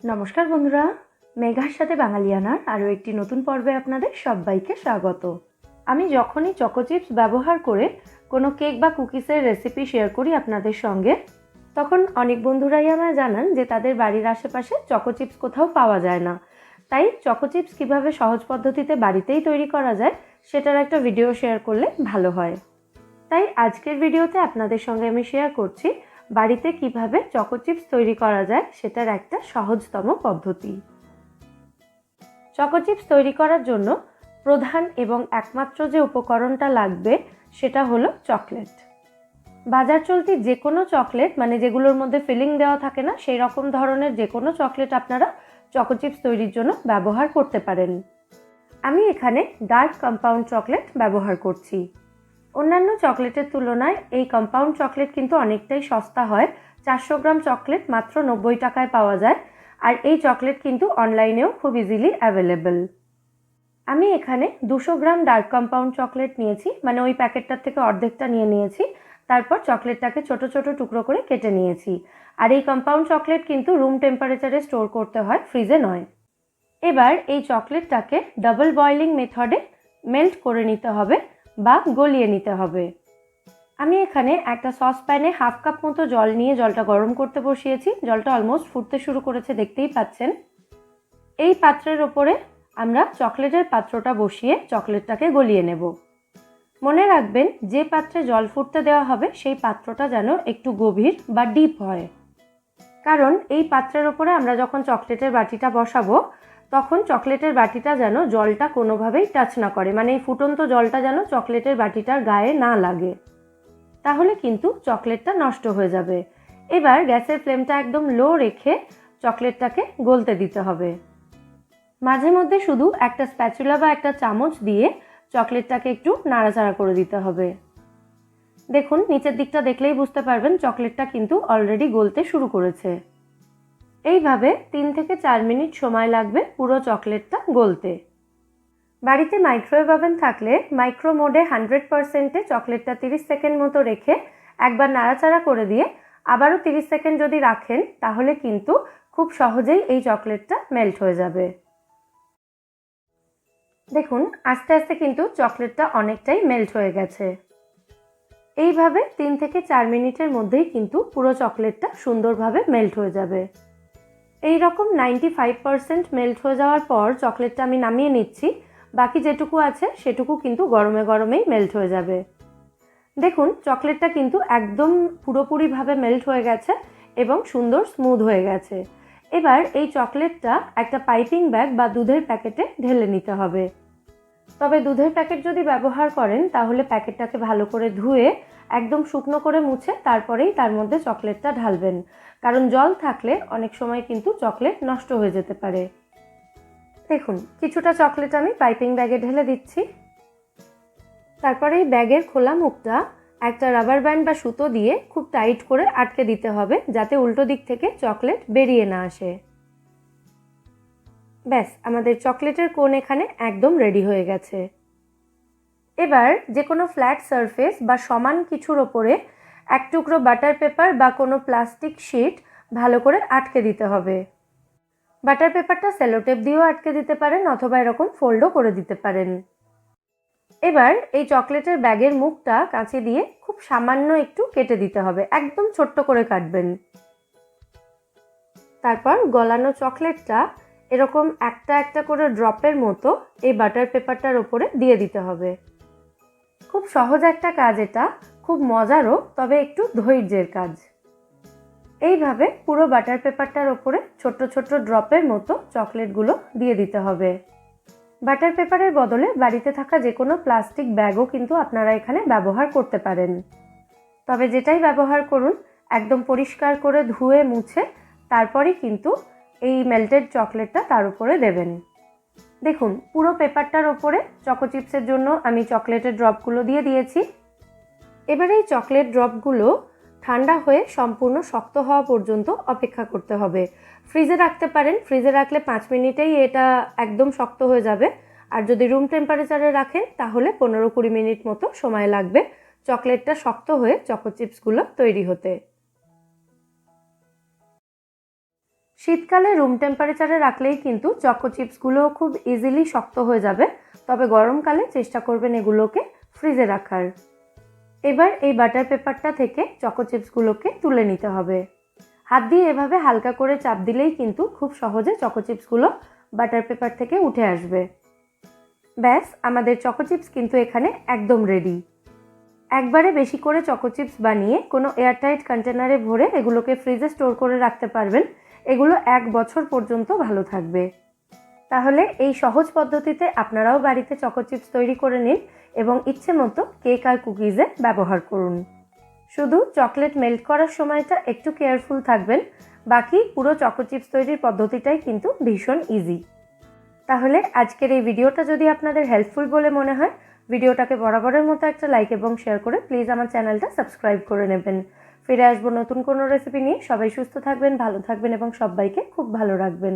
নমস্কার বন্ধুরা, মেঘার সাথে বাঙালিয়ানার আরও একটি নতুন পর্বে আপনাদের সবাইকে স্বাগত। আমি যখনই চকোচিপস ব্যবহার করে কোনো কেক বা কুকিজের রেসিপি শেয়ার করি আপনাদের সঙ্গে, তখন অনেক বন্ধুরাই আমায় জানান যে তাদের বাড়ির আশেপাশে চকোচিপস কোথাও পাওয়া যায় না। তাই চকোচিপস কীভাবে সহজ পদ্ধতিতে বাড়িতেই তৈরি করা যায় সেটার একটা ভিডিও শেয়ার করলে ভালো হয়। তাই আজকের ভিডিওতে আপনাদের সঙ্গে আমি শেয়ার করছি বাড়িতে কিভাবে চকোচিপস তৈরি করা যায় সেটার একটা সহজতম পদ্ধতি। চকোচিপস তৈরি করার জন্য প্রধান এবং একমাত্র যে উপকরণটা লাগবে সেটা হলো চকলেট। বাজার চলতি যে কোনো চকলেট, মানে যেগুলোর মধ্যে ফিলিং দেওয়া থাকে না, সেই রকম ধরনের যে কোনো চকলেট আপনারা চকোচিপস তৈরির জন্য ব্যবহার করতে পারেন। আমি এখানে ডার্ক কম্পাউন্ড চকলেট ব্যবহার করছি। অন্যান্য চকলেটের তুলনায় এই কম্পাউন্ড চকলেট কিন্তু অনেকটাই সস্তা হয়। 400 গ্রাম চকলেট মাত্র 90 টাকায় পাওয়া যায়, আর এই চকলেট কিন্তু অনলাইনেও খুব ইজিলি অ্যাভেলেবল। আমি এখানে 200 গ্রাম ডার্ক কম্পাউন্ড চকলেট নিয়েছি, মানে ওই প্যাকেটটার থেকে অর্ধেকটা নিয়ে নিয়েছি। তারপর চকলেটটাকে ছোট ছোট টুকরো করে কেটে নিয়েছি। আর এই কম্পাউন্ড চকলেট কিন্তু রুম টেম্পারেচারে স্টোর করতে হয়, ফ্রিজে নয়। এবার এই চকলেটটাকে ডাবল বয়েলিং মেথডে মেল্ট করে নিতে হবে বা গলিয়ে নিতে হবে। আমি এখানে একটা সসপ্যানে 1/2 কাপ মতো জল নিয়ে জলটা গরম করতে বসিয়েছি। জলটা অলমোস্ট ফুটতে শুরু করেছে, দেখতেই পাচ্ছেন। এই পাত্রের ওপরে আমরা চকলেটের পাত্রটা বসিয়ে চকলেটটাকে গলিয়ে নেব। মনে রাখবেন, যে পাত্রে জল ফুটতে দেওয়া হবে সেই পাত্রটা যেন একটু গভীর বা ডিপ হয়, কারণ এই পাত্রের ওপরে আমরা যখন চকলেটের বাটিটা বসাবো তখন চকলেটের বাটিটা যেন জলটা কোনোভাবেই টাচ না করে, মানে এই ফুটন্ত জলটা যেন চকলেটের বাটিটার গায়ে না লাগে, তাহলে কিন্তু চকলেটটা নষ্ট হয়ে যাবে। এবার গ্যাসের ফ্লেমটা একদম লো রেখে চকলেটটাকে গলতে দিতে হবে। মাঝে মধ্যে শুধু একটা স্প্যাচুলা বা একটা চামচ দিয়ে চকলেটটাকে একটু নাড়াচাড়া করে দিতে হবে। দেখুন, নিচের দিকটা দেখলেই বুঝতে পারবেন চকলেটটা কিন্তু অলরেডি গলতে শুরু করেছে। এইভাবে 3 থেকে 4 মিনিট সময় লাগবে পুরো চকলেটটা গলতে। বাড়িতে মাইক্রোওয়েভ ওভেন থাকলে মাইক্রো মোডে 100%-এ চকলেটটা 30 সেকেন্ড মতো রেখে একবার নাড়াচাড়া করে দিয়ে আবারও 30 সেকেন্ড যদি রাখেন তাহলে কিন্তু খুব সহজেই এই চকলেটটা মেল্ট হয়ে যাবে। দেখুন, আস্তে আস্তে কিন্তু চকলেটটা অনেকটাই মেল্ট হয়ে গেছে। এইভাবে 3 থেকে 4 মিনিটের মধ্যেই কিন্তু পুরো চকলেটটা সুন্দরভাবে মেল্ট হয়ে যাবে। এই রকম 95% মেল্ট হয়ে যাওয়ার পর চকলেটটা আমি নামিয়ে নিচ্ছি। বাকি যেটুকু আছে সেটুকু কিন্তু গরমে গরমেই মেল্ট হয়ে যাবে। দেখুন, চকলেটটা কিন্তু একদম পুরোপুরিভাবে মেল্ট হয়ে গেছে এবং সুন্দর স্মুথ হয়ে গেছে। এবার এই চকলেটটা একটা পাইপিং ব্যাগ বা দুধের প্যাকেটে ঢেলে নিতে হবে। তবে দুধের প্যাকেট যদি ব্যবহার করেন তাহলে প্যাকেটটাকে ভালো করে ধুয়ে একদম শুকনো করে মুছে তারপরেই তার মধ্যে চকলেটটা ঢালবেন, কারণ জল থাকলে অনেক সময় কিন্তু চকলেট নষ্ট হয়ে যেতে পারে। দেখুন, কিছুটা চকলেট আমি পাইপিং ব্যাগে ঢেলে দিচ্ছি। তারপরে এই ব্যাগের খোলা মুখটা একটা রাবার ব্যান্ড বা সুতো দিয়ে খুব টাইট করে আটকে দিতে হবে, যাতে উল্টো দিক থেকে চকলেট বেরিয়ে না আসে। ব্যাস, আমাদের চকলেটের কোন এখানে একদম রেডি হয়ে গেছে। এবার যে কোনো ফ্ল্যাট সারফেস বা সমান কিছুর ওপরে এক টুকরো বাটার পেপার বা কোনো প্লাস্টিক শিট ভালো করে আটকে দিতে হবে। বাটার পেপারটা সেলোটেপ দিয়েও আটকে দিতে পারেন অথবা এরকম ফোল্ডও করে দিতে পারেন। এবার এই চকলেটের ব্যাগের মুখটা কাঁচি দিয়ে খুব সামান্য একটু কেটে দিতে হবে, একদম ছোট্ট করে কাটবেন। তারপর গলানো চকলেটটা এরকম একটা একটা করে ড্রপের মতো এই বাটার পেপারটার ওপরে দিয়ে দিতে হবে। খুব সহজ একটা কাজ এটা, খুব মজারও, তবে একটু ধৈর্যের কাজ। এইভাবে পুরো বাটার পেপারটার ওপরে ছোট্ট ছোট্ট ড্রপের মতো চকলেটগুলো দিয়ে দিতে হবে। বাটার পেপারের বদলে বাড়িতে থাকা যে কোনো প্লাস্টিক ব্যাগও কিন্তু আপনারা এখানে ব্যবহার করতে পারেন। তবে যেটাই ব্যবহার করুন একদম পরিষ্কার করে ধুয়ে মুছে তারপরেই কিন্তু এই মেল্টেড চকলেটটা তার উপরে দেবেন। দেখুন, পুরো পেপারটার ওপরে চকোচিপসের জন্য আমি চকলেটের ড্রপগুলো দিয়ে দিয়েছি। এবার এই চকলেট ড্রপগুলো ঠান্ডা হয়ে সম্পূর্ণ শক্ত হওয়া পর্যন্ত অপেক্ষা করতে হবে। ফ্রিজে রাখতে পারেন, ফ্রিজে রাখলে 5 মিনিটেই এটা একদম শক্ত হয়ে যাবে। আর যদি রুম টেম্পারেচারে রাখেন তাহলে 15-20 মিনিট মতো সময় লাগবে চকলেটটা শক্ত হয়ে চকোচিপসগুলো তৈরি হতে। শীতকালে রুম টেম্পারেচারে রাখলেই কিন্তু চকো চিপসগুলো খুব ইজিলি শক্ত হয়ে যাবে, তবে গরমকালে চেষ্টা করবেন এগুলোকে ফ্রিজে রাখার। এবার এই বাটার পেপারটা থেকে চকো চিপসগুলোকে তুলে নিতে হবে। হাত দিয়ে এভাবে হালকা করে চাপ দিলেই কিন্তু খুব সহজে চকো চিপসগুলো বাটার পেপার থেকে উঠে আসবে। ব্যাস, আমাদের চকো চিপস কিন্তু এখানে একদম রেডি। একবারে বেশি করে চকো চিপস বানিয়ে কোনো এয়ারটাইট কন্টেনারে ভরে এগুলোকে ফ্রিজে স্টোর করে রাখতে পারবেন। এগুলো 1 বছর পর্যন্ত ভালো থাকবে। তাহলে এই সহজ পদ্ধতিতে আপনারাও বাড়িতে চকো চিপস তৈরি করে নিন এবং ইচ্ছে মতো কেক আর কুকিজে ব্যবহার করুন। শুধু চকলেট মেল্ট করার সময়টা একটু কেয়ারফুল থাকবেন, বাকি পুরো চকো চিপস তৈরির পদ্ধতিটাই কিন্তু ভীষণ ইজি। তাহলে আজকের এই ভিডিওটা যদি আপনাদের হেল্পফুল বলে মনে হয়, ভিডিওটাকে বরাবরের মতো একটা লাইক এবং শেয়ার করে প্লিজ আমার চ্যানেলটা সাবস্ক্রাইব করে নেবেন। ফিরে আসবো নতুন কোনো রেসিপি নিয়ে। সবাই সুস্থ থাকবেন, ভালো থাকবেন এবং সবাইকে খুব ভালো রাখবেন।